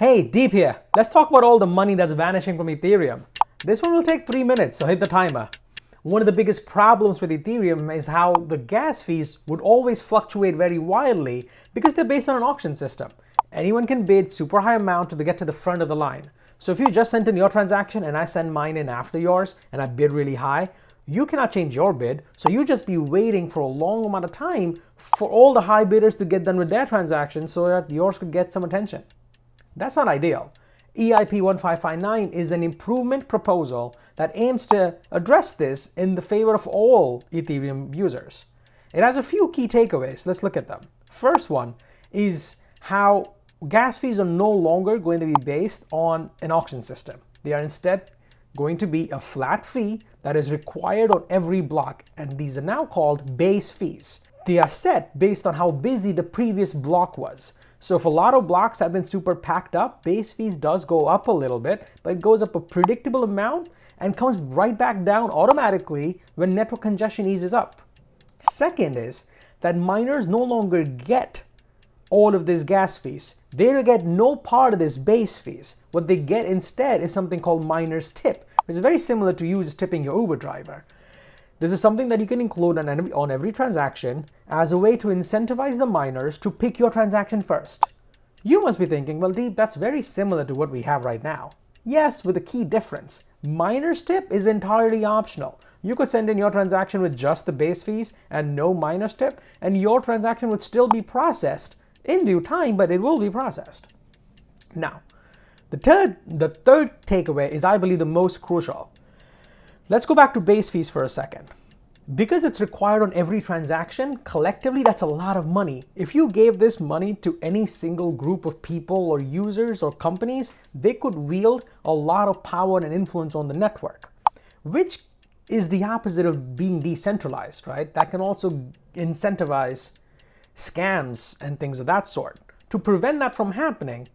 Hey, Deep here. Let's talk about all the money that's vanishing from Ethereum. This one will take 3 minutes, so hit the timer. One of the biggest problems with Ethereum is how the gas fees would always fluctuate very wildly because they're based on an auction system. Anyone can bid super high amount to get to the front of the line. So if you just sent in your transaction and I send mine in after yours and I bid really high, you cannot change your bid, so you just be waiting for a long amount of time for all the high bidders to get done with their transaction so that yours could get some attention. That's not ideal. EIP-1559 is an improvement proposal that aims to address this in the favor of all Ethereum users. It has a few key takeaways. Let's look at them. First one is how gas fees are no longer going to be based on an auction system. They are instead going to be a flat fee that is required on every block, and these are now called base fees. They are set based on how busy the previous block was. So if a lot of blocks have been super packed up, base fees does go up a little bit, but it goes up a predictable amount and comes right back down automatically when network congestion eases up. Second is that miners no longer get all of these gas fees. They get no part of this base fees. What they get instead is something called miner's tip, which is very similar to you just tipping your Uber driver. This is something that you can include on every transaction as a way to incentivize the miners to pick your transaction first. You must be thinking, well, Deep, that's very similar to what we have right now. Yes, with a key difference. Miner's tip is entirely optional. You could send in your transaction with just the base fees and no miner's tip, and your transaction would still be processed in due time, but it will be processed. Now, the third takeaway is, I believe, the most crucial. Let's go back to base fees for a second. Because it's required on every transaction, collectively that's a lot of money. If you gave this money to any single group of people or users or companies, they could wield a lot of power and influence on the network, which is the opposite of being decentralized, right? That can also incentivize scams and things of that sort. To prevent that from happening,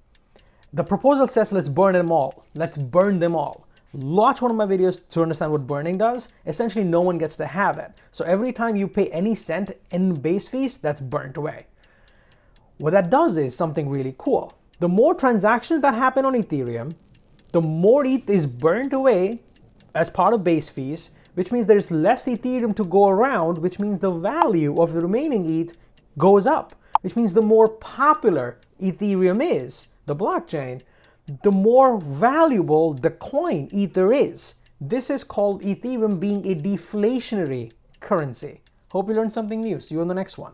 the proposal says let's burn them all. Let's burn them all. Watch one of my videos to understand what burning does. Essentially, no one gets to have it. So every time you pay any cent in base fees, that's burnt away. What that does is something really cool. The more transactions that happen on Ethereum, the more ETH is burnt away as part of base fees, which means there's less Ethereum to go around, which means the value of the remaining ETH goes up, which means the more popular Ethereum is, the blockchain, the more valuable the coin Ether is. This is called Ethereum being a deflationary currency. Hope you learned something new. See you on the next one.